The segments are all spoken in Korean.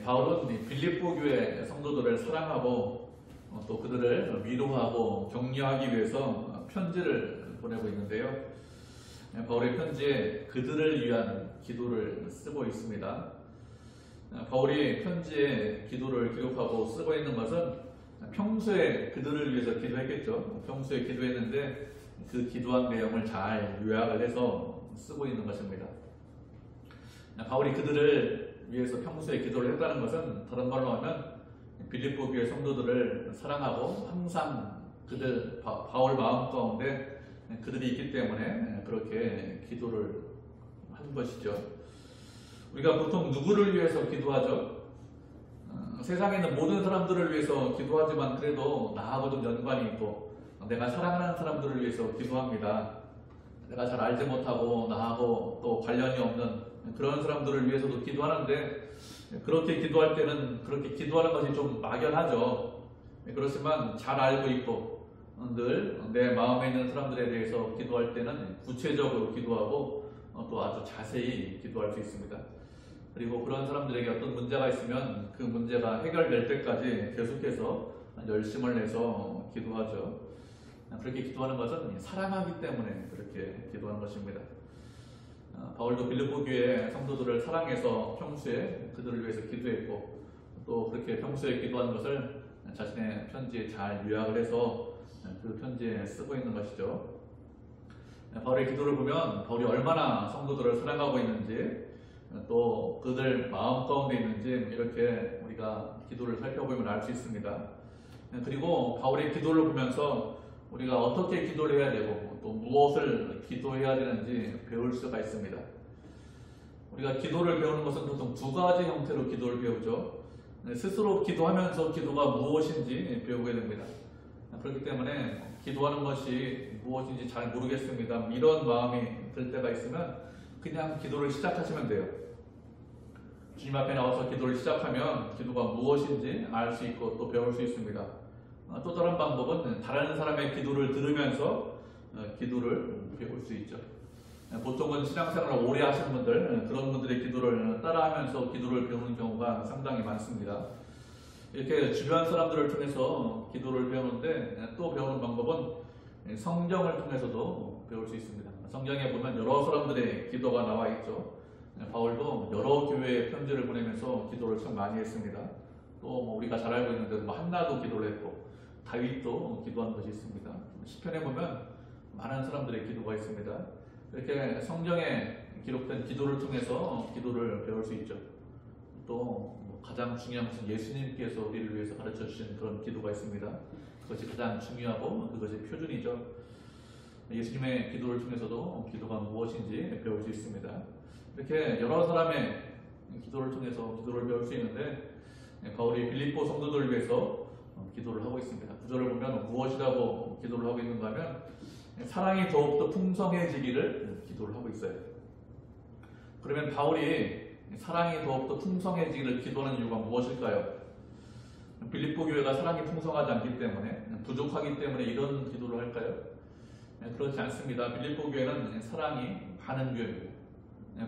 바울은 빌립보 교회 성도들을 사랑하고 또 그들을 위로하고 격려하기 위해서 편지를 보내고 있는데요. 바울의 편지에 그들을 위한 기도를 쓰고 있습니다. 바울이 편지에 기도를 기록하고 쓰고 있는 것은 평소에 그들을 위해서 기도했겠죠. 평소에 기도했는데 그 기도한 내용을 잘 요약을 해서 쓰고 있는 것입니다. 바울이 그들을 위해서 평소에 기도를 했다는 것은 다른 말로 하면 빌립보 교회 성도들을 사랑하고 항상 그들 바울 마음 가운데 그들이 있기 때문에 그렇게 기도를 한 것이죠. 우리가 보통 누구를 위해서 기도하죠? 세상에 있는 모든 사람들을 위해서 기도하지만 그래도 나하고 좀 연관이 있고 내가 사랑하는 사람들을 위해서 기도합니다. 내가 잘 알지 못하고 나하고 또 관련이 없는 그런 사람들을 위해서도 기도하는데 그렇게 기도할 때는 그렇게 기도하는 것이 좀 막연하죠. 그렇지만 잘 알고 있고 늘 내 마음에 있는 사람들에 대해서 기도할 때는 구체적으로 기도하고 또 아주 자세히 기도할 수 있습니다. 그리고 그런 사람들에게 어떤 문제가 있으면 그 문제가 해결될 때까지 계속해서 열심을 내서 기도하죠. 그렇게 기도하는 것은 사랑하기 때문에 그렇게 기도하는 것입니다. 바울도 빌립보 교회 성도들을 사랑해서 평소에 그들을 위해서 기도했고 또 그렇게 평소에 기도한 것을 자신의 편지에 잘 요약을 해서 그 편지에 쓰고 있는 것이죠. 바울의 기도를 보면 바울이 얼마나 성도들을 사랑하고 있는지 또 그들 마음 가운데 있는지 이렇게 우리가 기도를 살펴보면 알 수 있습니다. 그리고 바울의 기도를 보면서 우리가 어떻게 기도를 해야 되고 또 무엇을 기도해야 되는지 배울 수가 있습니다. 우리가 기도를 배우는 것은 보통 두 가지 형태로 기도를 배우죠. 스스로 기도하면서 기도가 무엇인지 배우게 됩니다. 그렇기 때문에 기도하는 것이 무엇인지 잘 모르겠습니다. 이런 마음이 들 때가 있으면 그냥 기도를 시작하시면 돼요. 주님 앞에 나와서 기도를 시작하면 기도가 무엇인지 알 수 있고 또 배울 수 있습니다. 또 다른 방법은 다른 사람의 기도를 들으면서 기도를 배울 수 있죠. 보통은 신앙생활을 오래 하시는 분들, 그런 분들의 기도를 따라하면서 기도를 배우는 경우가 상당히 많습니다. 이렇게 주변 사람들을 통해서 기도를 배우는데 또 배우는 방법은 성경을 통해서도 배울 수 있습니다. 성경에 보면 여러 사람들의 기도가 나와 있죠. 바울도 여러 교회에 편지를 보내면서 기도를 참 많이 했습니다. 또 우리가 잘 알고 있는데 한나도 기도를 했고 다윗도 기도한 것이 있습니다. 시편에 보면 많은 사람들의 기도가 있습니다. 이렇게 성경에 기록된 기도를 통해서 기도를 배울 수 있죠. 또 가장 중요한 것은 예수님께서 우리를 위해서 가르쳐 주신 그런 기도가 있습니다. 그것이 가장 중요하고 그것이 표준이죠. 예수님의 기도를 통해서도 기도가 무엇인지 배울 수 있습니다. 이렇게 여러 사람의 기도를 통해서 기도를 배울 수 있는데 바울이 빌립보 성도들을 위해서 기도를 하고 있습니다. 구절을 보면 무엇이라고 기도를 하고 있는가 하면 사랑이 더욱더 풍성해지기를 기도를 하고 있어요. 그러면 바울이 사랑이 더욱더 풍성해지기를 기도하는 이유가 무엇일까요? 빌립보 교회가 사랑이 풍성하지 않기 때문에 부족하기 때문에 이런 기도를 할까요? 그렇지 않습니다. 빌립보 교회는 사랑이 많은 교회입니다.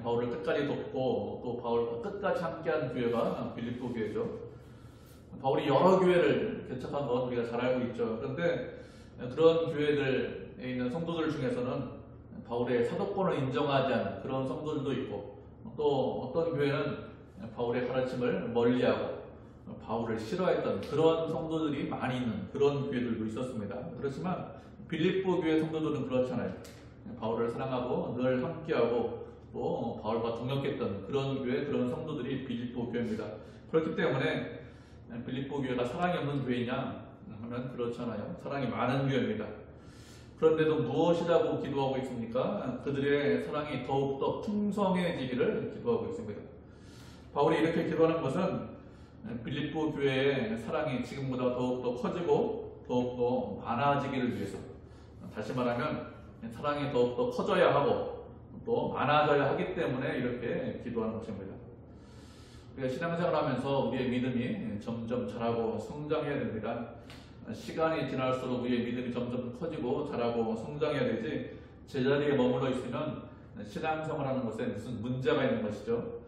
바울을 끝까지 돕고 또 바울과 끝까지 함께한 교회가 빌립보 교회죠. 바울이 여러 교회를 개척한 건 우리가 잘 알고 있죠. 그런데 그런 교회들에 있는 성도들 중에서는 바울의 사도권을 인정하지 않는 그런 성도들도 있고 또 어떤 교회는 바울의 가르침을 멀리하고 바울을 싫어했던 그런 성도들이 많이 있는 그런 교회들도 있었습니다. 그렇지만 빌립보 교회 성도들은 그렇잖아요. 바울을 사랑하고 늘 함께하고 또 바울과 동역했던 그런 교회, 그런 성도들이 빌립보 교회입니다. 그렇기 때문에 빌립보 교회가 사랑이 없는 교회냐 하면 그렇잖아요. 사랑이 많은 교회입니다. 그런데도 무엇이라고 기도하고 있습니까? 그들의 사랑이 더욱더 풍성해지기를 기도하고 있습니다. 바울이 이렇게 기도하는 것은 빌립보 교회의 사랑이 지금보다 더욱더 커지고 더욱더 많아지기를 위해서, 다시 말하면 사랑이 더욱더 커져야 하고 또 많아져야 하기 때문에 이렇게 기도하는 것입니다. 우리가 신앙생활하면서 우리의 믿음이 점점 자라고 성장해야 됩니다. 시간이 지날수록 우리의 믿음이 점점 커지고 자라고 성장해야 되지 제자리에 머물러 있으면 신앙생활하는 것에 무슨 문제가 있는 것이죠.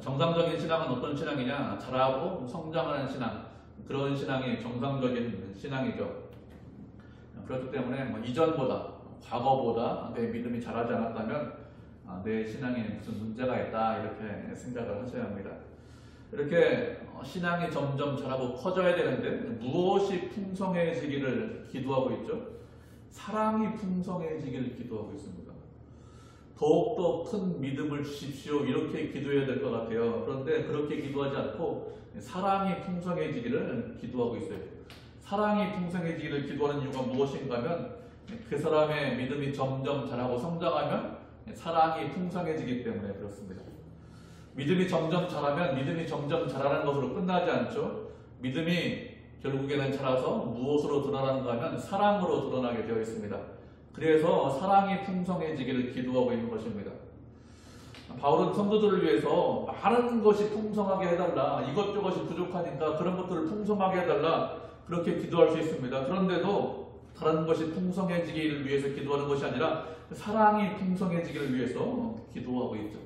정상적인 신앙은 어떤 신앙이냐? 자라고 성장하는 신앙. 그런 신앙이 정상적인 신앙이죠. 그렇기 때문에 이전보다, 과거보다 내 믿음이 자라지 않았다면 내 신앙에 무슨 문제가 있다 이렇게 생각을 하셔야 합니다. 이렇게 신앙이 점점 자라고 커져야 되는데 무엇이 풍성해지기를 기도하고 있죠? 사랑이 풍성해지기를 기도하고 있습니다. 더욱더 큰 믿음을 주십시오 이렇게 기도해야 될 것 같아요. 그런데 그렇게 기도하지 않고 사랑이 풍성해지기를 기도하고 있어요. 사랑이 풍성해지기를 기도하는 이유가 무엇인가 하면 그 사람의 믿음이 점점 자라고 성장하면 사랑이 풍성해지기 때문에 그렇습니다. 믿음이 점점 자라면 믿음이 점점 자라는 것으로 끝나지 않죠. 믿음이 결국에는 자라서 무엇으로 드러나는가 하면 사랑으로 드러나게 되어 있습니다. 그래서 사랑이 풍성해지기를 기도하고 있는 것입니다. 바울은 성도들을 위해서 많은 것이 풍성하게 해달라, 이것저것이 부족하니까 그런 것들을 풍성하게 해달라 그렇게 기도할 수 있습니다. 그런데도 다른 것이 풍성해지기를 위해서 기도하는 것이 아니라 사랑이 풍성해지기를 위해서 기도하고 있죠.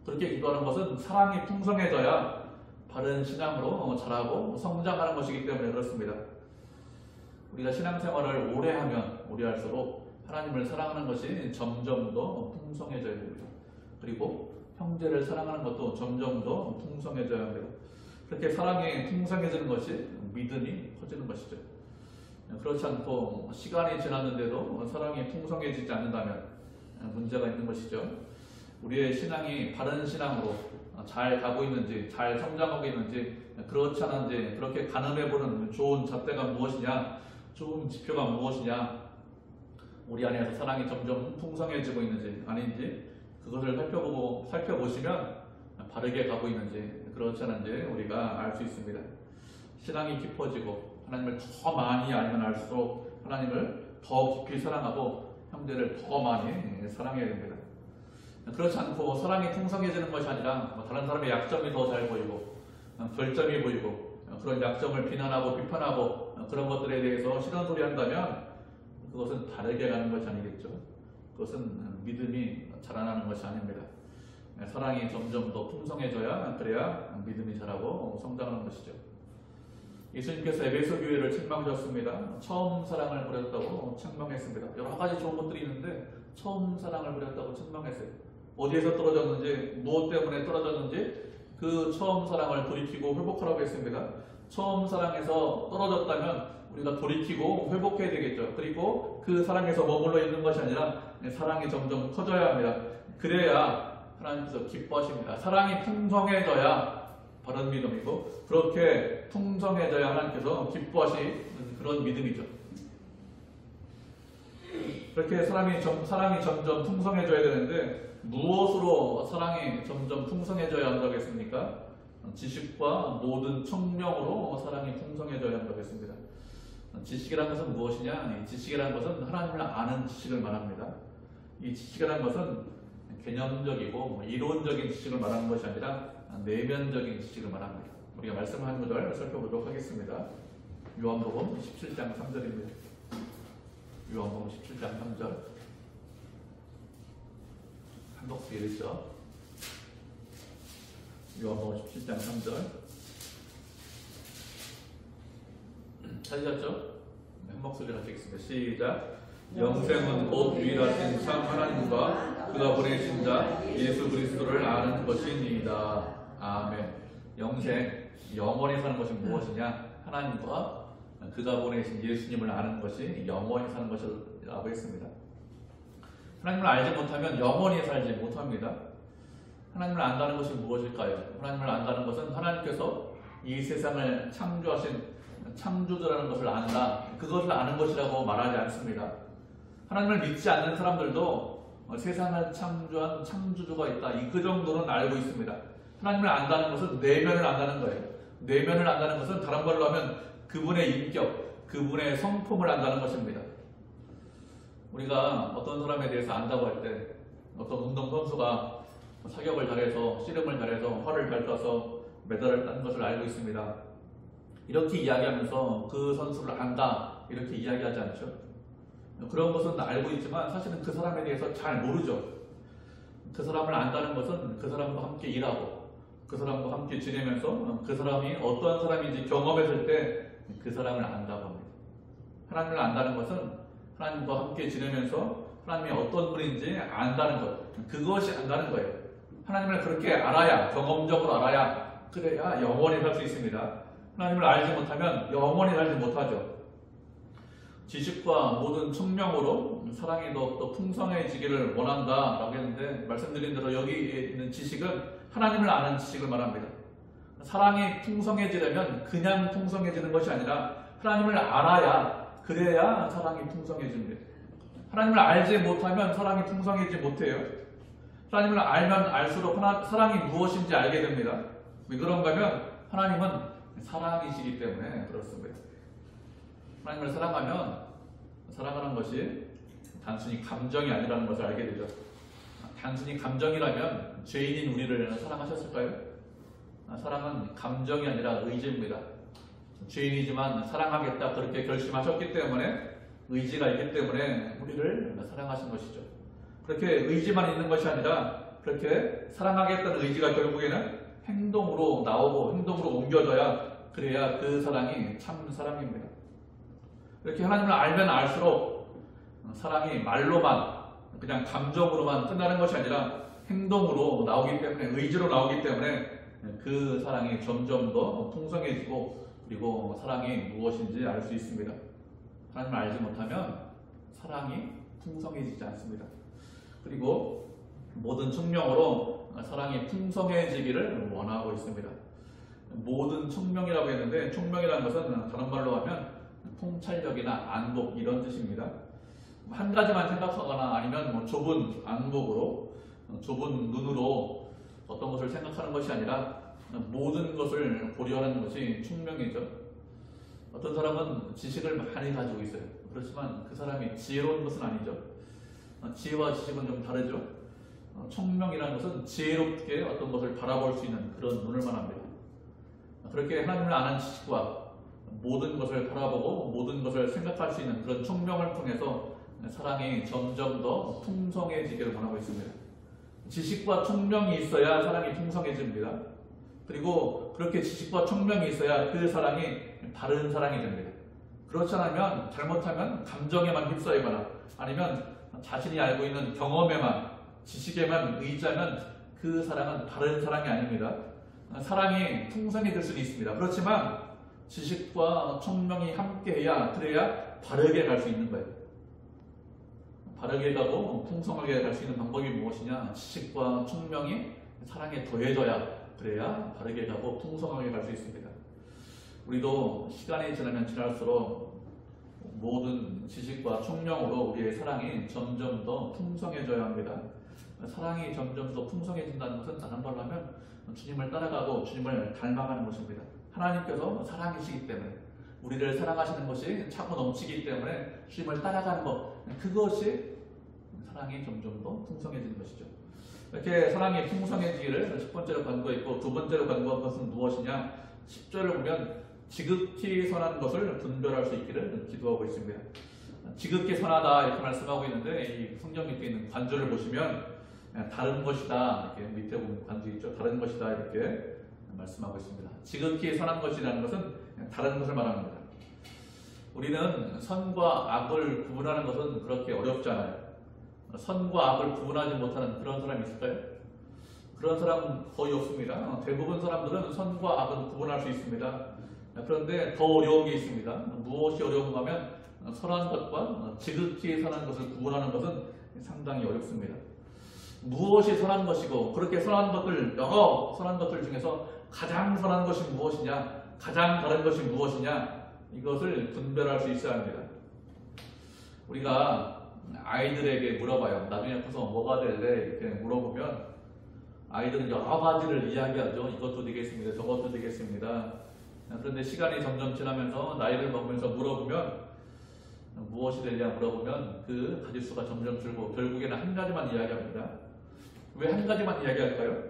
그렇게 기도하는 것은 사랑이 풍성해져야 바른 신앙으로 자라고 성장하는 것이기 때문에 그렇습니다. 우리가 신앙생활을 오래 하면 오래 할수록 하나님을 사랑하는 것이 점점 더 풍성해져야 됩니다. 그리고 형제를 사랑하는 것도 점점 더 풍성해져야 합니다. 그렇게 사랑이 풍성해지는 것이 믿음이 커지는 것이죠. 그렇지 않고 시간이 지났는데도 사랑이 풍성해지지 않는다면 문제가 있는 것이죠. 우리의 신앙이 바른 신앙으로 잘 가고 있는지, 잘 성장하고 있는지, 그렇지 않은지, 그렇게 가늠해보는 좋은 잣대가 무엇이냐, 좋은 지표가 무엇이냐, 우리 안에서 사랑이 점점 풍성해지고 있는지 아닌지 그것을 살펴보시면 바르게 가고 있는지 그렇지 않은지 우리가 알 수 있습니다. 신앙이 깊어지고 하나님을 더 많이 알면 알수록 하나님을 더 깊이 사랑하고 형제를 더 많이 사랑해야 됩니다. 그렇지 않고 사랑이 풍성해지는 것이 아니라 다른 사람의 약점이 더 잘 보이고 결점이 보이고 그런 약점을 비난하고 비판하고 그런 것들에 대해서 싫은 소리 한다면 그것은 다르게 가는 것이 아니겠죠. 그것은 믿음이 자라나는 것이 아닙니다. 사랑이 점점 더 풍성해져야 그래야 믿음이 자라고 성장하는 것이죠. 예수님께서 에베소 교회를 책망하셨습니다. 처음 사랑을 버렸다고 책망했습니다. 여러 가지 좋은 것들이 있는데 처음 사랑을 버렸다고 책망했어요. 어디에서 떨어졌는지, 무엇 때문에 떨어졌는지 그 처음 사랑을 돌이키고 회복하라고 했습니다. 처음 사랑에서 떨어졌다면 우리가 돌이키고 회복해야 되겠죠. 그리고 그 사랑에서 머물러 있는 것이 아니라 사랑이 점점 커져야 합니다. 그래야 하나님께서 기뻐하십니다. 사랑이 풍성해져야 바른 믿음이고 그렇게 풍성해져야 하나님께서 기뻐하시는 그런 믿음이죠. 그렇게 사랑이 점점 풍성해져야 되는데 무엇으로 사랑이 점점 풍성해져야 한다고 했습니까? 지식과 모든 청명으로 사랑이 풍성해져야 한다고 했습니다. 지식이라는 것은 무엇이냐? 이 지식이라는 것은 하나님을 아는 지식을 말합니다. 이 지식이라는 것은 개념적이고 이론적인 지식을 말하는 것이 아니라 내면적인 지식을 말합니다. 우리가 말씀 한 구절 살펴보도록 하겠습니다. 요한복음 17장 3절입니다. 요한복음 17장 3절 한 목소리 읽으시죠. 요한복음 17장 3절 찾으셨죠? 한 목소리 같이 읽겠습니다. 시작. 영생은 곧 유일하신 참 하나님과 그가 보내신 자 예수 그리스도를 아는 것이니이다. 아멘. 영생, 영원히 사는 것이 무엇이냐? 하나님과 그가 보내신 예수님을 아는 것이 영원히 사는 것이라고 했습니다. 하나님을 알지 못하면 영원히 살지 못합니다. 하나님을 안다는 것이 무엇일까요? 하나님을 안다는 것은 하나님께서 이 세상을 창조하신 창조주라는 것을 안다. 그것을 아는 것이라고 말하지 않습니다. 하나님을 믿지 않는 사람들도 세상을 창조한 창조주가 있다. 그 정도는 알고 있습니다. 하나님을 안다는 것은 내면을 안다는 거예요. 내면을 안다는 것은 다른 말로 하면 그분의 인격, 그분의 성품을 안다는 것입니다. 우리가 어떤 사람에 대해서 안다고 할 때 어떤 운동선수가 사격을 잘해서 씨름을 잘해서 활을 잘 쏴서 메달을 딴 것을 알고 있습니다. 이렇게 이야기하면서 그 선수를 안다 이렇게 이야기하지 않죠. 그런 것은 알고 있지만 사실은 그 사람에 대해서 잘 모르죠. 그 사람을 안다는 것은 그 사람과 함께 일하고 그 사람과 함께 지내면서 그 사람이 어떠한 사람인지 경험했을 때 그 사람을 안다고 합니다. 하나님을 안다는 것은 하나님과 함께 지내면서 하나님이 어떤 분인지 안다는 것, 그것이 안다는 거예요. 하나님을 그렇게 알아야, 경험적으로 알아야, 그래야 영원히 살 수 있습니다. 하나님을 알지 못하면 영원히 살지 못하죠. 지식과 모든 총명으로 사랑이 더욱더 풍성해지기를 원한다라고 했는데, 말씀드린 대로 여기 있는 지식은 하나님을 아는 지식을 말합니다. 사랑이 풍성해지려면 그냥 풍성해지는 것이 아니라 하나님을 알아야, 그래야 사랑이 풍성해집니다. 하나님을 알지 못하면 사랑이 풍성해지지 못해요. 하나님을 알면 알수록 사랑이 무엇인지 알게 됩니다. 왜 그런가 하면 하나님은 사랑이시기 때문에 그렇습니다. 하나님을 사랑하면 사랑하는 것이 단순히 감정이 아니라는 것을 알게 되죠. 단순히 감정이라면 죄인인 우리를 사랑하셨을까요? 사랑은 감정이 아니라 의지입니다. 죄인이지만 사랑하겠다 그렇게 결심하셨기 때문에, 의지가 있기 때문에 우리를 사랑하신 것이죠. 그렇게 의지만 있는 것이 아니라 그렇게 사랑하겠다는 의지가 결국에는 행동으로 나오고 행동으로 옮겨져야, 그래야 그 사랑이 참 사랑입니다. 이렇게 하나님을 알면 알수록 사랑이 말로만, 그냥 감정으로만 끝나는 것이 아니라 행동으로 나오기 때문에, 의지로 나오기 때문에 그 사랑이 점점 더 풍성해지고, 그리고 사랑이 무엇인지 알 수 있습니다. 하나님을 알지 못하면 사랑이 풍성해지지 않습니다. 그리고 모든 측면으로 사랑이 풍성해지기를 원하고 있습니다. 모든 총명이라고 했는데, 총명이라는 것은 다른 말로 하면 통찰력이나 안목, 이런 뜻입니다. 한 가지만 생각하거나 아니면 좁은 안목으로, 좁은 눈으로 어떤 것을 생각하는 것이 아니라 모든 것을 고려하는 것이 총명이죠. 어떤 사람은 지식을 많이 가지고 있어요. 그렇지만 그 사람이 지혜로운 것은 아니죠. 지혜와 지식은 좀 다르죠. 총명이라는 것은 지혜롭게 어떤 것을 바라볼 수 있는 그런 눈을 말합니다. 그렇게 하나님을 아는 지식과 모든 것을 바라보고 모든 것을 생각할 수 있는 그런 총명을 통해서 사랑이 점점 더 풍성해지기를 원하고 있습니다. 지식과 총명이 있어야 사랑이 풍성해집니다. 그리고 그렇게 지식과 총명이 있어야 그 사랑이 바른 사랑이 됩니다. 그렇지 않으면, 잘못하면 감정에만 휩싸이거나 아니면 자신이 알고 있는 경험에만, 지식에만 의지하면 그 사랑은 바른 사랑이 아닙니다. 사랑이 풍성해질 수는 있습니다. 그렇지만 지식과 총명이 함께해야, 그래야 바르게 갈 수 있는 거예요. 바르게 가고 풍성하게 갈 수 있는 방법이 무엇이냐? 지식과 총명이 사랑에 더해져야, 그래야 바르게 가고 풍성하게 갈 수 있습니다. 우리도 시간이 지나면 지날수록 모든 지식과 총명으로 우리의 사랑이 점점 더 풍성해져야 합니다. 사랑이 점점 더 풍성해진다는 것은 다른 말로 하면 주님을 따라가고 주님을 닮아가는 것입니다. 하나님께서 사랑이시기 때문에, 우리를 사랑하시는 것이 차고 넘치기 때문에 주님을 따라가는 것, 그것이 사랑이 점점 더 풍성해지는 것이죠. 이렇게 사랑이 풍성해지기를 첫 번째로 간구했고, 두 번째로 간구한 것은 무엇이냐? 10절을 보면 지극히 선한 것을 분별할 수 있기를 기도하고 있습니다. 지극히 선하다 이렇게 말씀하고 있는데, 이 성경 밑에 있는 관절을 보시면 다른 것이다, 이렇게 밑에 보면 관절 있죠. 다른 것이다 이렇게 말씀하고 있습니다. 지극히 선한 것이라는 것은 다른 것을 말합니다. 우리는 선과 악을 구분하는 것은 그렇게 어렵지 않아요. 선과 악을 구분하지 못하는 그런 사람이 있을까요? 그런 사람은 거의 없습니다. 대부분 사람들은 선과 악은 구분할 수 있습니다. 그런데 더 어려운 게 있습니다. 무엇이 어려운가 하면 선한 것과 지극히 선한 것을 구분하는 것은 상당히 어렵습니다. 무엇이 선한 것이고, 그렇게 선한 것들, 여러 선한 것들 중에서 가장 선한 것이 무엇이냐, 가장 다른 것이 무엇이냐, 이것을 분별할 수 있어야 합니다. 우리가 아이들에게 물어봐요. 나중에 커서 뭐가 될래? 이렇게 물어보면 아이들은 여러 가지를 이야기하죠. 이것도 되겠습니다. 저것도 되겠습니다. 그런데 시간이 점점 지나면서 나이를 먹으면서 물어보면, 무엇이 되냐 물어보면 그 가지수가 점점 줄고 결국에는 한 가지만 이야기합니다. 왜 한 가지만 이야기할까요?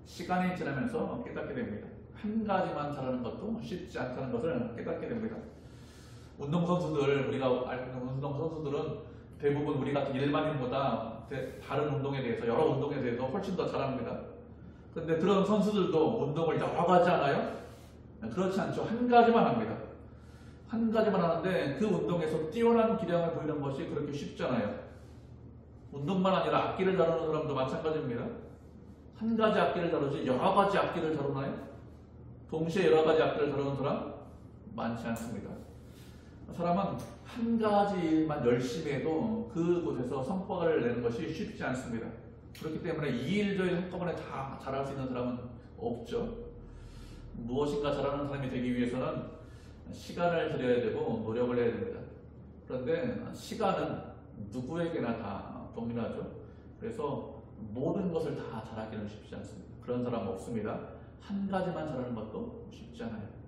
시간이 지나면서 깨닫게 됩니다. 한 가지만 잘하는 것도 쉽지 않다는 것을 깨닫게 됩니다. 운동선수들, 우리가 알고 있는 운동선수들은 대부분 우리 같은 일반인보다 다른 운동에 대해서, 여러 운동에 대해서 훨씬 더 잘합니다. 그런데 그런 선수들도 운동을 여러 가지 하나요? 그렇지 않죠. 한 가지만 합니다. 한 가지만 하는데 그 운동에서 뛰어난 기량을 보이는 것이 그렇게 쉽잖아요. 운동만 아니라 악기를 다루는 사람도 마찬가지입니다. 한 가지 악기를 다루지 여러 가지 악기를 다루나요? 동시에 여러 가지 악기를 다루는 사람 많지 않습니다. 사람은 한 가지 일만 열심히 해도 그곳에서 성과를 내는 것이 쉽지 않습니다. 그렇기 때문에 이 일저일 한꺼번에 다 잘할 수 있는 사람은 없죠. 무엇인가 잘하는 사람이 되기 위해서는 시간을 들여야 되고 노력을 해야 됩니다. 그런데 시간은 누구에게나 다 동일하죠. 그래서 모든 것을 다 잘하기는 쉽지 않습니다. 그런 사람 없습니다. 한 가지만 잘하는 것도 쉽지 않아요.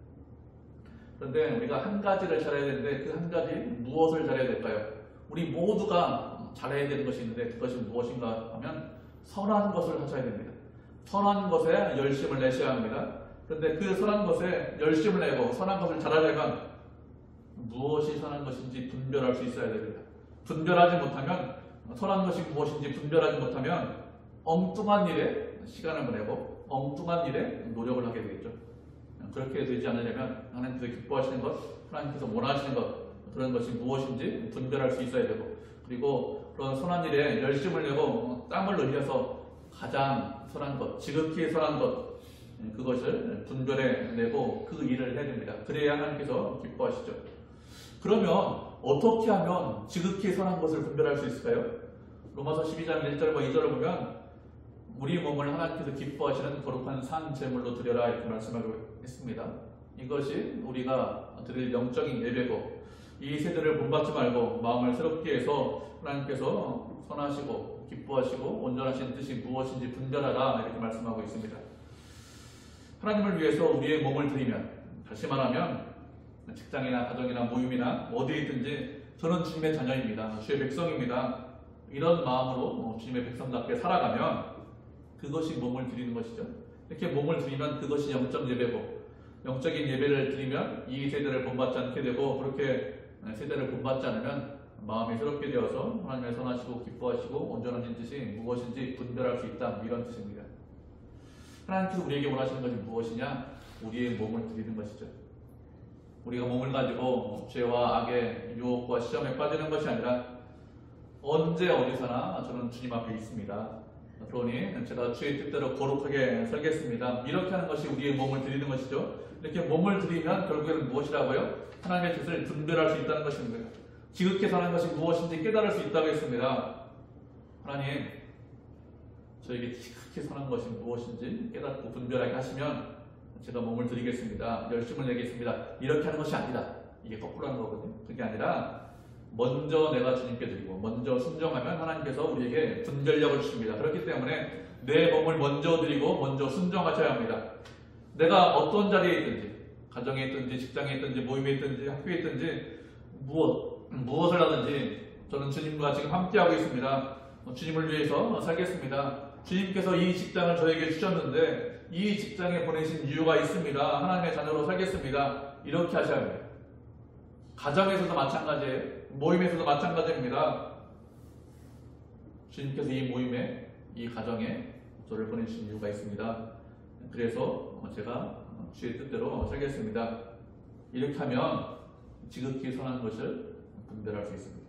그런데 우리가 한 가지를 잘해야 되는데 그 한 가지 무엇을 잘해야 될까요? 우리 모두가 잘해야 되는 것이 있는데 그것이 무엇인가 하면 선한 것을 하셔야 됩니다. 선한 것에 열심을 내셔야 합니다. 그런데 그 선한 것에 열심을 내고 선한 것을 잘하려면 무엇이 선한 것인지 분별할 수 있어야 됩니다. 분별하지 못하면 선한 것이 무엇인지 분별하지 못하면 엉뚱한 일에 시간을 보내고 엉뚱한 일에 노력을 하게 되겠죠. 그렇게 되지 않으려면 하나님께서 기뻐하시는 것, 하나님께서 원하시는 것 그런 것이 무엇인지 분별할 수 있어야 되고 그리고 그런 선한 일에 열심을 내고 땀을 흘려서 가장 선한 것, 지극히 선한 것 그것을 분별해내고 그 일을 해야 됩니다. 그래야 하나님께서 기뻐하시죠. 그러면 어떻게 하면 지극히 선한 것을 분별할 수 있을까요? 로마서 12장 1절과 2절을 보면 우리 몸을 하나님께서 기뻐하시는 거룩한 산 제물로 드려라 이렇게 말씀하고 있습니다. 이것이 우리가 드릴 영적인 예배고 이 세대를 본받지 말고 마음을 새롭게 해서 하나님께서 선하시고 기뻐하시고 온전하신 뜻이 무엇인지 분별하라 이렇게 말씀하고 있습니다. 하나님을 위해서 우리의 몸을 드리면 다시 말하면 직장이나 가정이나 모임이나 어디에 있든지 저는 주님의 자녀입니다. 주의 백성입니다. 이런 마음으로 주님의 백성답게 살아가면 그것이 몸을 드리는 것이죠. 이렇게 몸을 드리면 그것이 영적 예배고 영적인 예배를 드리면 이 세대를 본받지 않게 되고 그렇게 세대를 본받지 않으면 마음이 새롭게 되어서 하나님의 선하시고 기뻐하시고 온전하신 뜻이 무엇인지 분별할 수 있다 이런 뜻입니다. 하나님께서 우리에게 원하시는 것이 무엇이냐? 우리의 몸을 드리는 것이죠. 우리가 몸을 가지고 죄와 악의 유혹과 시험에 빠지는 것이 아니라 언제 어디서나 저는 주님 앞에 있습니다. 그러니 제가 주의 뜻대로 거룩하게 살겠습니다. 이렇게 하는 것이 우리의 몸을 드리는 것이죠. 이렇게 몸을 드리면 결국에는 무엇이라고요? 하나님의 뜻을 분별할 수 있다는 것입니다. 지극히 사는 것이 무엇인지 깨달을 수 있다고 했습니다. 하나님, 저에게 지극히 선한 것이 무엇인지 깨닫고 분별하게 하시면 제가 몸을 드리겠습니다. 열심을 내겠습니다. 이렇게 하는 것이 아니다. 이게 거꾸로 하는 거거든요. 그게 아니라 먼저 내가 주님께 드리고 먼저 순종하면 하나님께서 우리에게 분별력을 주십니다. 그렇기 때문에 내 몸을 먼저 드리고 먼저 순종하셔야 합니다. 내가 어떤 자리에 있든지 가정에 있든지 직장에 있든지 모임에 있든지 학교에 있든지 무엇을 하든지 저는 주님과 지금 함께하고 있습니다. 주님을 위해서 살겠습니다. 주님께서 이 직장을 저에게 주셨는데 이 직장에 보내신 이유가 있습니다. 하나님의 자녀로 살겠습니다. 이렇게 하셔야 합니다. 가정에서도 마찬가지예요. 모임에서도 마찬가지입니다. 주님께서 이 모임에, 이 가정에 저를 보내주신 이유가 있습니다. 그래서 제가 주의 뜻대로 살겠습니다. 이렇게 하면 지극히 선한 것을 분별할 수 있습니다.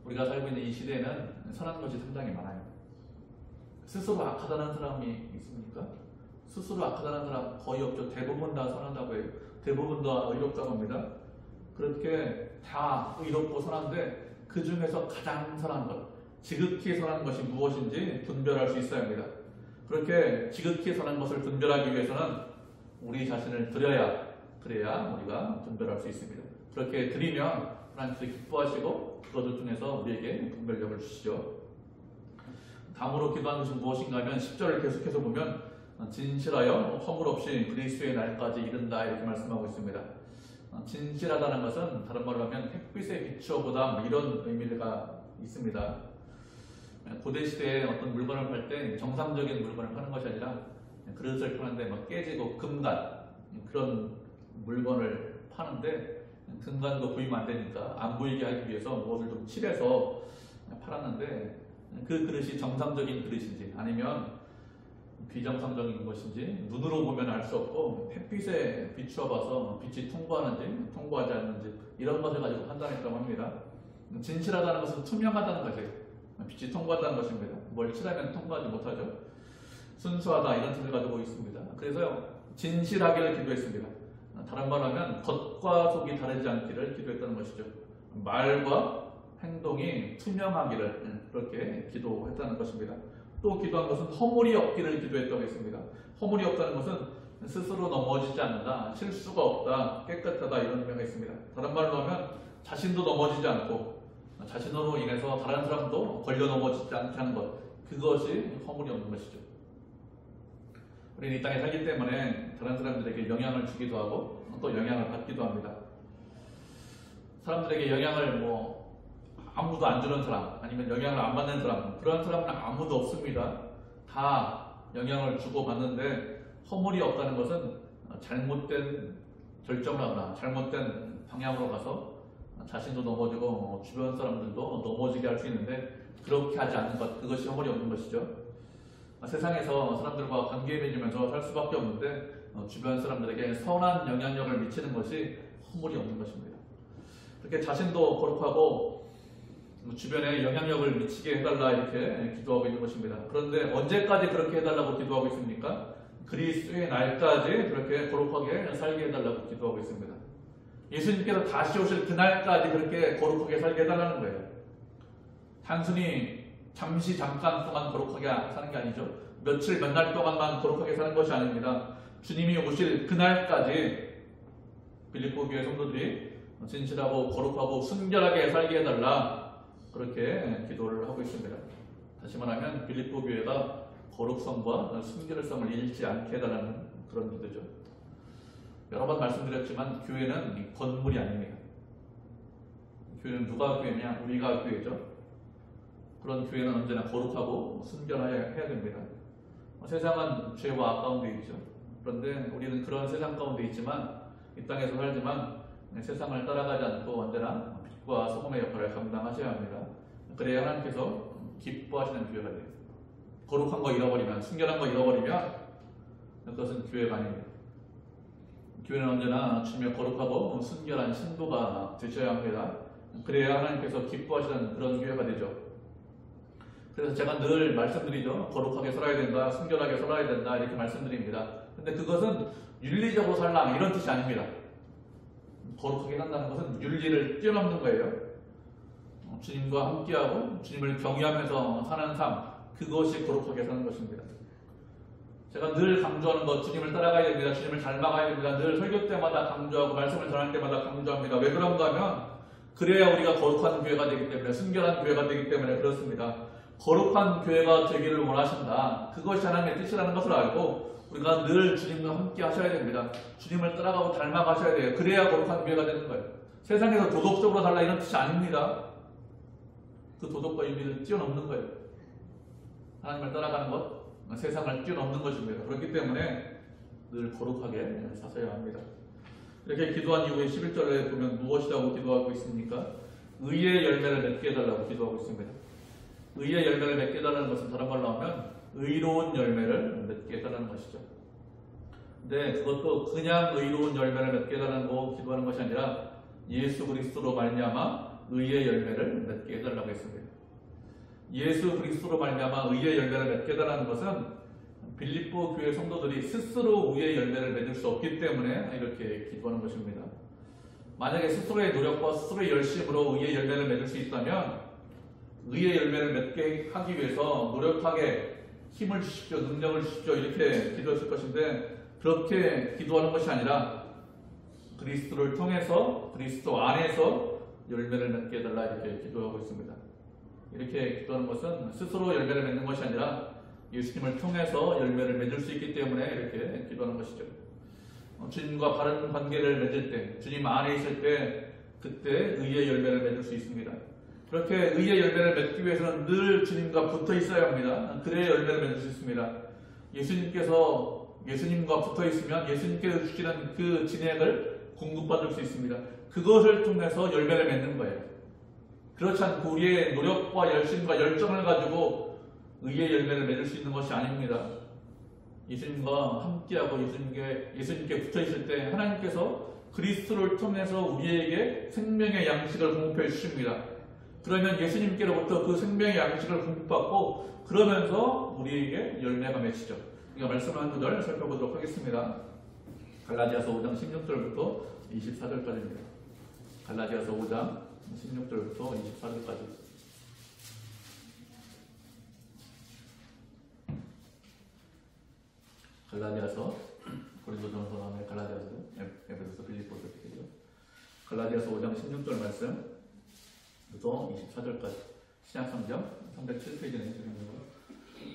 우리가 살고 있는 이 시대에는 선한 것이 상당히 많아요. 스스로 악하다는 사람이 있습니까? 스스로 악하다는 사람 거의 없죠. 대부분 다 선하다고 해요. 대부분 다 의롭다고 합니다. 그렇게 다 의롭고 선한데 그 중에서 가장 선한 것, 지극히 선한 것이 무엇인지 분별할 수 있어야 합니다. 그렇게 지극히 선한 것을 분별하기 위해서는 우리 자신을 드려야 그래야 우리가 분별할 수 있습니다. 그렇게 드리면 하나님께서 기뻐하시고 그것을 통해서 우리에게 분별력을 주시죠. 다음으로 기도하는 것은 무엇인가 하면 10절을 계속해서 보면 진실하여 허물 없이 그리스도의 날까지 이른다 이렇게 말씀하고 있습니다. 진실하다는 것은 다른 말로 하면 햇빛에 비추어보다 이런 의미가 있습니다. 고대 시대에 어떤 물건을 팔 때 정상적인 물건을 파는 것이 아니라 그릇을 파는데 막 깨지고 금간 그런 물건을 파는데 금간도 보이면 안 되니까 안 보이게 하기 위해서 무엇을 좀 칠해서 팔았는데 그 그릇이 정상적인 그릇인지 아니면 비정상적인 것인지 눈으로 보면 알 수 없고 햇빛에 비추어 봐서 빛이 통과하는지 통과하지 않는지 이런 것을 가지고 판단했다고 합니다. 진실하다는 것은 투명하다는 것이에요. 빛이 통과한다는 것입니다. 뭘 칠하면 통과하지 못하죠. 순수하다 이런 뜻을 가지고 있습니다. 그래서 진실하기를 기도했습니다. 다른 말로 하면 겉과 속이 다르지 않기를 기도했다는 것이죠. 말과 행동이 투명하기를 그렇게 기도했다는 것입니다. 또 기도한 것은 허물이 없기를 기도했다고 했습니다. 허물이 없다는 것은 스스로 넘어지지 않는다, 실수가 없다, 깨끗하다 이런 의미가 있습니다. 다른 말로 하면 자신도 넘어지지 않고 자신으로 인해서 다른 사람도 걸려 넘어지지 않게 하는 것, 그것이 허물이 없는 것이죠. 우리는 이 땅에 살기 때문에 다른 사람들에게 영향을 주기도 하고 또 영향을 받기도 합니다. 사람들에게 영향을 아무도 안 주는 사람, 아니면 영향을 안 받는 사람, 그런 사람은 아무도 없습니다. 다 영향을 주고 받는데 허물이 없다는 것은 잘못된 결정을 하거나 잘못된 방향으로 가서 자신도 넘어지고 주변 사람들도 넘어지게 할 수 있는데 그렇게 하지 않는 것, 그것이 허물이 없는 것이죠. 세상에서 사람들과 관계 맺으면서 살 수밖에 없는데 주변 사람들에게 선한 영향력을 미치는 것이 허물이 없는 것입니다. 그렇게 자신도 거룩하고 주변에 영향력을 미치게 해달라 이렇게 기도하고 있는 것입니다. 그런데 언제까지 그렇게 해달라고 기도하고 있습니까? 그리스도의 날까지 그렇게 거룩하게 살게 해달라고 기도하고 있습니다. 예수님께서 다시 오실 그날까지 그렇게 거룩하게 살게 해달라는 거예요. 단순히 잠시 잠깐 동안 거룩하게 사는 게 아니죠. 며칠 몇 날 동안만 거룩하게 사는 것이 아닙니다. 주님이 오실 그날까지 빌립보 교회 성도들이 진실하고 거룩하고 순결하게 살게 해달라 그렇게 기도를 하고 있습니다. 다시 말하면 빌립보 교회가 거룩성과 순결성을 잃지 않게 해달라는 그런 기도죠. 여러 번 말씀드렸지만 교회는 건물이 아닙니다. 교회는 누가 교회냐? 우리가 교회죠. 그런 교회는 언제나 거룩하고 순결해야 됩니다. 세상은 죄와 가운데 있죠. 그런데 우리는 그런 세상 가운데 있지만 이 땅에서 살지만 세상을 따라가지 않고 언제나 빛과 소금의 역할을 감당하셔야 합니다. 그래야 하나님께서 기뻐하시는 교회가 돼요. 거룩한 거 잃어버리면, 순결한 거 잃어버리면 그것은 교회가 아닙니다. 교회는 언제나 주님의 거룩하고 순결한 신도가 되셔야 합니다. 그래야 하나님께서 기뻐하시는 그런 교회가 되죠. 그래서 제가 늘 말씀드리죠. 거룩하게 살아야 된다, 순결하게 살아야 된다 이렇게 말씀드립니다. 근데 그것은 윤리적으로 살라 이런 뜻이 아닙니다. 거룩하게 산다는 것은 윤리를 뛰어넘는 거예요. 주님과 함께하고 주님을 경외하면서 사는 삶, 그것이 거룩하게 사는 것입니다. 제가 늘 강조하는 것, 주님을 따라가야 됩니다. 주님을 닮아가야 됩니다. 늘 설교 때마다 강조하고 말씀을 전할 때마다 강조합니다. 왜 그런가 하면 그래야 우리가 거룩한 교회가 되기 때문에, 순결한 교회가 되기 때문에 그렇습니다. 거룩한 교회가 되기를 원하신다. 그것이 하나님의 뜻이라는 것을 알고 우리가 늘 주님과 함께 하셔야 됩니다. 주님을 따라가고 닮아가셔야 돼요. 그래야 거룩한 교회가 되는 거예요. 세상에서 도덕적으로 살라 이런 뜻이 아닙니다. 그 도덕과 윤리를 뛰어넘는 거예요. 하나님을 따라가는 것, 세상을 뛰어넘는 것입니다. 그렇기 때문에 늘 거룩하게 사셔야 합니다. 이렇게 기도한 이후에 11절에 보면 무엇이라고 기도하고 있습니까? 의의 열매를 맺게 해달라고 기도하고 있습니다. 의의 열매를 맺게 해달라는 것은 다른 말로 하면 의로운 열매를 맺게 해달라는 것이죠. 근데 그것도 그냥 의로운 열매를 맺게 해달라는 거 기도하는 것이 아니라 예수 그리스도로 말미암아 의의 열매를 맺게 해달라고 했습니다. 예수 그리스도로 말미암아 의의 열매를 맺게 해달라는 것은 빌립보 교회 성도들이 스스로 의의 열매를 맺을 수 없기 때문에 이렇게 기도하는 것입니다. 만약에 스스로의 노력과 스스로의 열심으로 의의 열매를 맺을 수 있다면 의의 열매를 맺게 하기 위해서 노력하게 힘을 주십시오, 능력을 주십시오 이렇게 기도했을 것인데 그렇게 기도하는 것이 아니라 그리스도를 통해서 그리스도 안에서 열매를 맺게 해달라 이렇게 기도하고 있습니다. 이렇게 기도하는 것은 스스로 열매를 맺는 것이 아니라 예수님을 통해서 열매를 맺을 수 있기 때문에 이렇게 기도하는 것이죠. 주님과 바른 관계를 맺을 때, 주님 안에 있을 때 그때 의의 열매를 맺을 수 있습니다. 그렇게 의의 열매를 맺기 위해서는 늘 주님과 붙어 있어야 합니다. 그래야 열매를 맺을 수 있습니다. 예수님과 붙어 있으면 예수님께서 주시는 그 진액을 공급받을 수 있습니다. 그것을 통해서 열매를 맺는 거예요. 그렇지 않고 우리의 노력과 열심과 열정을 가지고 의의 열매를 맺을 수 있는 것이 아닙니다. 예수님과 함께하고 예수님께 붙어 있을 때 하나님께서 그리스도를 통해서 우리에게 생명의 양식을 공급해 주십니다. 그러면 예수님께로부터 그 생명의 양식을 공급받고 그러면서 우리에게 열매가 맺히죠. 이거 말씀을 한 구절 살펴보도록 하겠습니다. 갈라디아서 5장 16절부터 24절까지입니다. 갈라디아서 5장 16절부터 24절까지. 갈라디아서, 고린도전서 다음에 갈라디아서, 에베소서, 빌립보서 되죠. 갈라디아서 5장 16절 말씀부터 24절까지 신약성경 307페이지에 있습니다.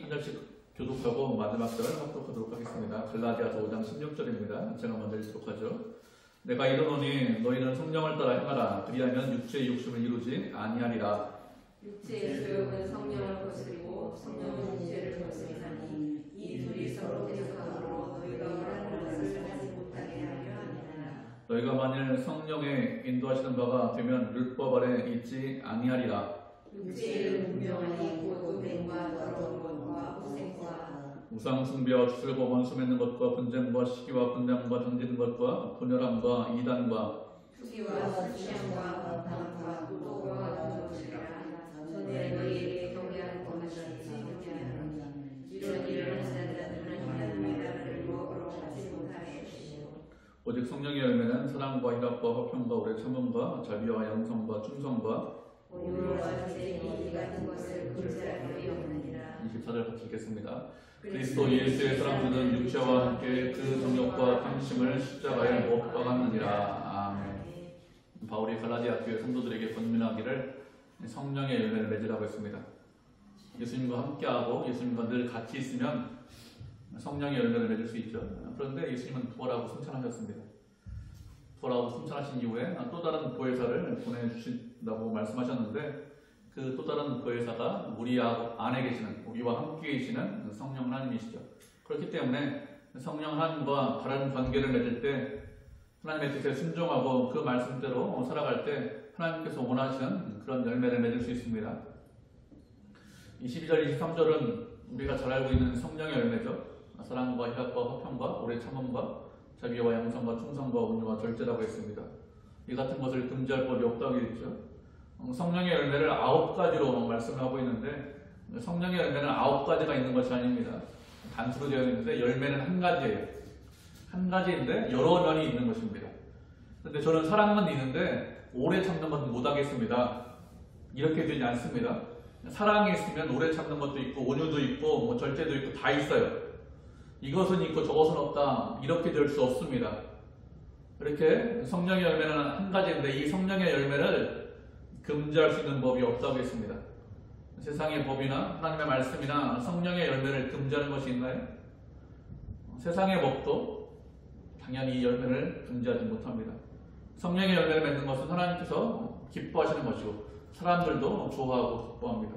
한 절씩 교독하고 마지막 절을 합독하도록 하겠습니다. 갈라디아서 5장 16절입니다. 제가 먼저 읽도록 하죠. 내가 이르노니 너희는 성령을 따라 행하라. 그리하면 육체의 욕심을 이루지 아니하리라. 육체의 소욕은 성령을 거스리고 성령은 육체를 거스리나니 이 둘이 서로 대적함으로 너희가 원하는 것을 하지 못하게 하려 함이라. 너희가 만일 성령의 인도하시는 바가 되면 율법 아래 있지 아니하리라. 육체의 운명하니 곧 음행과 더러운 것과 후생과 우상 숭배와 주술과 원수 맺는 것과 분쟁과 시기와 분량과 정지는 것과 분열함과 이단과 투기와 술취함과 방탕과 도덕과 같은 것이라. 전에 너희에게 경계하는 것이 지경계하노니 이런 일을 하는 자들은 하나님의 나라를 먹으러 가지 못하게 하시오. 오직 성령의 열매는 사랑과 희락과 화평과 오래 참음과 자비와 양성과 충성과 오늘과 전쟁이 이 같은 것을 금지할 것이 없느니라. 24절 같이 읽겠습니다. 그리스도 예수의 사랑들은 육체와 함께 그 정욕과 탐심을 십자가에 못 박았느니라. 아멘. 바울이 갈라디아 교회 성도들에게 권면하기를 성령의 열매를 맺으라고 했습니다. 예수님과 함께하고 예수님과 늘 같이 있으면 성령의 열매를 맺을 수 있죠. 그런데 예수님은 부활하고 승천하셨습니다. 부활하고 승천하신 이후에 또 다른 보혜사를 보내주신다고 말씀하셨는데 그 또 다른 보혜사가 우리 안에 계시는, 우리와 함께 계시는 성령 하나님이시죠. 그렇기 때문에 성령 하나님과 바른 관계를 맺을 때 하나님의 뜻에 순종하고 그 말씀대로 살아갈 때 하나님께서 원하시는 그런 열매를 맺을 수 있습니다. 22절, 23절은 우리가 잘 알고 있는 성령의 열매죠. 사랑과 희락과 화평과 오래 참음과 자비와 양성과 충성과 온유와 절제라고 했습니다. 이 같은 것을 금지할 법이 없다고 했죠. 성령의 열매를 9가지로 말씀을 하고 있는데 성령의 열매는 9가지가 있는 것이 아닙니다. 단수로 되어 있는데 열매는 한 가지예요. 한 가지인데 여러 면이 있는 것입니다. 그런데 저는 사랑만 있는데 오래 참는 것은 못하겠습니다. 이렇게 되지 않습니다. 사랑이 있으면 오래 참는 것도 있고 온유도 있고 절제도 있고 다 있어요. 이것은 있고 저것은 없다. 이렇게 될 수 없습니다. 이렇게 성령의 열매는 한 가지인데 이 성령의 열매를 금지할 수 있는 법이 없다고 했습니다. 세상의 법이나 하나님의 말씀이나 성령의 열매를 금지하는 것이 있나요? 세상의 법도 당연히 이 열매를 금지하지 못합니다. 성령의 열매를 맺는 것은 하나님께서 기뻐하시는 것이고 사람들도 좋아하고 기뻐합니다.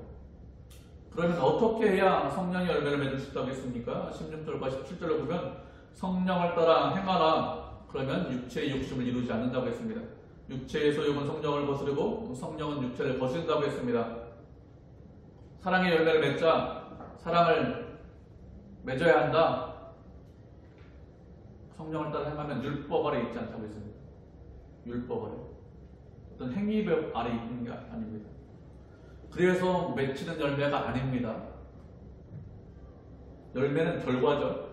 그러면 어떻게 해야 성령의 열매를 맺을 수 있다고 했습니까? 16절과 17절을 보면 성령을 따라 행하라. 그러면 육체의 욕심을 이루지 않는다고 했습니다. 육체의 소욕은 성령을 거스르고 성령은 육체를 거스른다고 했습니다. 사랑의 열매를 맺자. 사랑을 맺어야 한다. 성령을 따라 행하면 율법 아래 있지 않다고 했습니다. 율법 아래. 어떤 행위법 아래 있는 게 아닙니다. 그래서 맺히는 열매가 아닙니다. 열매는 결과죠.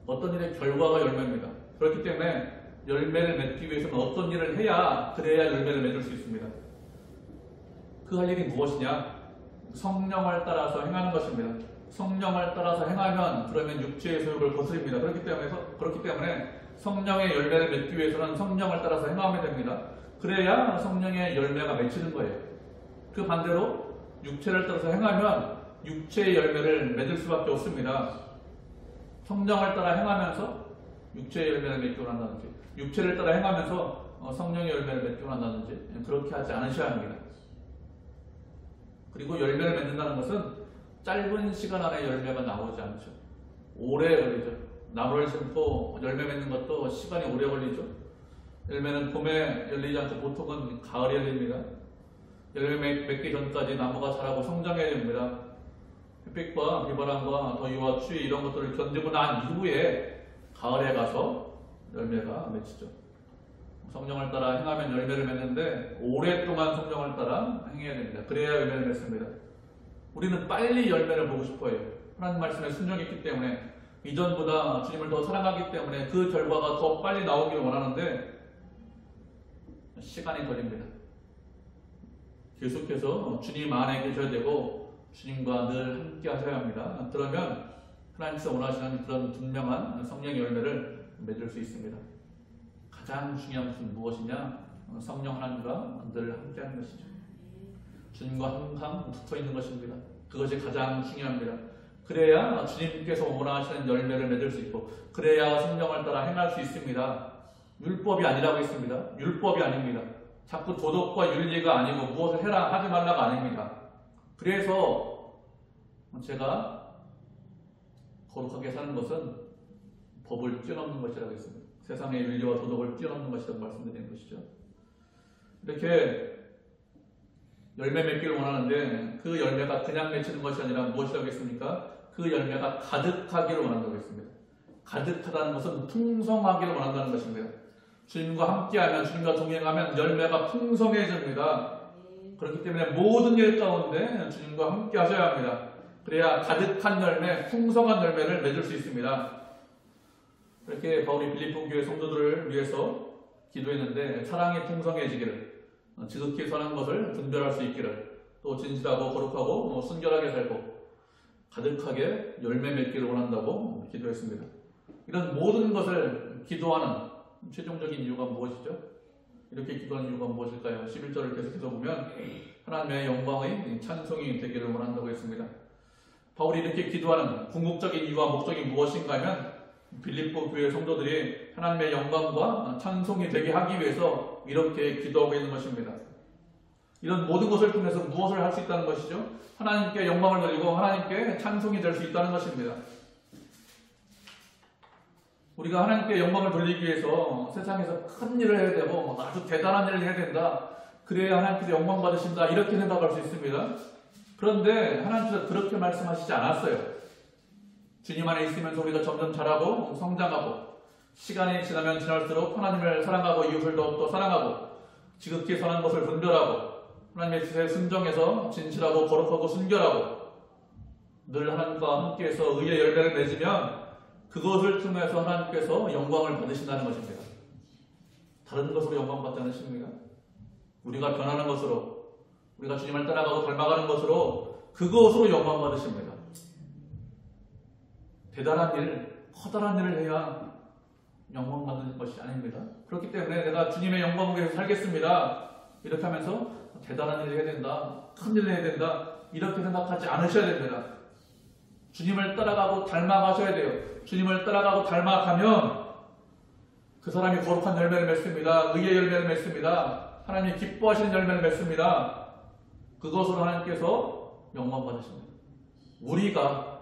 어떤 일의 결과가 열매입니다. 그렇기 때문에 열매를 맺기 위해서는 어떤 일을 해야 그래야 열매를 맺을 수 있습니다. 그 할 일이 무엇이냐? 성령을 따라서 행하는 것입니다. 성령을 따라서 행하면 그러면 육체의 소욕을 거스립니다. 그렇기 때문에 성령의 열매를 맺기 위해서는 성령을 따라서 행하면 됩니다. 그래야 성령의 열매가 맺히는 거예요. 그 반대로 육체를 따라서 행하면 육체의 열매를 맺을 수밖에 없습니다. 성령을 따라 행하면서 육체의 열매를 맺기 원한다든지 육체를 따라 행하면서 성령의 열매를 맺기 원한다든지 그렇게 하지 않으셔야 합니다. 그리고 열매를 맺는다는 것은 짧은 시간 안에 열매가 나오지 않죠. 오래 걸리죠. 나무를 심고 열매 맺는 것도 시간이 오래 걸리죠. 열매는 봄에 열리지 않고 보통은 가을에 열립니다. 열매 맺기 전까지 나무가 자라고 성장해야 됩니다. 햇빛과 비바람과 더위와 추위 이런 것들을 견디고 난 이후에 가을에 가서 열매가 맺히죠. 성령을 따라 행하면 열매를 맺는데 오랫동안 성령을 따라 행해야 됩니다. 그래야 열매를 맺습니다. 우리는 빨리 열매를 보고 싶어요. 하나님 말씀에 순종했기 때문에, 이전보다 주님을 더 사랑하기 때문에 그 결과가 더 빨리 나오길 원하는데 시간이 걸립니다. 계속해서 주님 안에 계셔야 되고 주님과 늘 함께 하셔야 합니다. 그러면 하나님께서 원하시는 그런 분명한 성령의 열매를 맺을 수 있습니다. 가장 중요한 것은 무엇이냐? 성령 하나님과 늘 함께 하는 것이죠. 주님과 항상 붙어 있는 것입니다. 그것이 가장 중요합니다. 그래야 주님께서 원하시는 열매를 맺을 수 있고, 그래야 성령을 따라 행할 수 있습니다. 율법이 아니라고 했습니다. 율법이 아닙니다. 자꾸 도덕과 윤리가 아니고 무엇을 해라 하지 말라가 아닙니다. 그래서 제가 거룩하게 사는 것은 법을 뛰어넘는 것이라고 했습니다. 세상의 윤리와 도덕을 뛰어넘는 것이라고 말씀드리는 것이죠. 이렇게 열매 맺기를 원하는데 그 열매가 그냥 맺히는 것이 아니라 무엇이라고 했습니까? 그 열매가 가득하기를 원한다고 했습니다. 가득하다는 것은 풍성하기를 원한다는 것입니다. 주님과 함께하면, 주님과 동행하면 열매가 풍성해집니다. 그렇기 때문에 모든 일 가운데 주님과 함께 하셔야 합니다. 그래야 가득한 열매, 풍성한 열매를 맺을 수 있습니다. 이렇게 바울이 빌립보 교회 성도들을 위해서 기도했는데, 사랑이 풍성해지기를, 지극히 선한 것을 분별할 수 있기를, 또 진실하고 거룩하고 순결하게 살고 가득하게 열매 맺기를 원한다고 기도했습니다. 이런 모든 것을 기도하는 최종적인 이유가 무엇이죠? 이렇게 기도하는 이유가 무엇일까요? 11절을 계속해서 보면 하나님의 영광의 찬송이 되기를 원한다고 했습니다. 바울이 이렇게 기도하는 궁극적인 이유와 목적이 무엇인가 하면, 빌립보 교회 성도들이 하나님의 영광과 찬송이 되게 하기 위해서 이렇게 기도하고 있는 것입니다. 이런 모든 것을 통해서 무엇을 할 수 있다는 것이죠? 하나님께 영광을 돌리고 하나님께 찬송이 될 수 있다는 것입니다. 우리가 하나님께 영광을 돌리기 위해서 세상에서 큰 일을 해야 되고 아주 대단한 일을 해야 된다, 그래야 하나님께서 영광 받으신다, 이렇게 생각할 수 있습니다. 그런데 하나님께서 그렇게 말씀하시지 않았어요. 주님 안에 있으면서 우리가 점점 자라고 성장하고, 시간이 지나면 지날수록 하나님을 사랑하고 이웃을 더욱더 사랑하고, 지극히 선한 것을 분별하고, 하나님의 뜻에 순종해서 진실하고 거룩하고 순결하고 늘 하나님과 함께해서 의의 열매를 맺으면 그것을 통해서 하나님께서 영광을 받으신다는 것입니다. 다른 것으로 영광 받지 않으십니까? 우리가 변하는 것으로, 우리가 주님을 따라가고 닮아가는 것으로, 그것으로 영광 받으십니다. 대단한 일, 커다란 일을 해야 영광 받는 것이 아닙니다. 그렇기 때문에 내가 주님의 영광을 위해서 살겠습니다, 이렇게 하면서 대단한 일을 해야 된다, 큰 일을 해야 된다, 이렇게 생각하지 않으셔야 됩니다. 주님을 따라가고 닮아가셔야 돼요. 주님을 따라가고 닮아가면 그 사람이 거룩한 열매를 맺습니다. 의의 열매를 맺습니다. 하나님이 기뻐하시는 열매를 맺습니다. 그것으로 하나님께서 영광 받으십니다. 우리가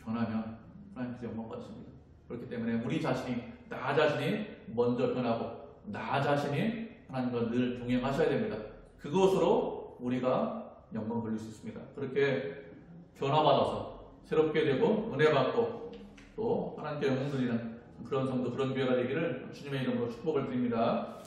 변하면 하나님께서 영광 받으십니다. 그렇기 때문에 우리 자신이, 나 자신이 먼저 변하고 나 자신이 하나님과 늘 동행하셔야 됩니다. 그것으로 우리가 영광 돌릴 수 있습니다. 그렇게 변화받아서 새롭게 되고 은혜 받고 또 하나님께 영광 돌리는 그런 성도, 그런 교회가 되기를 주님의 이름으로 축복을 드립니다.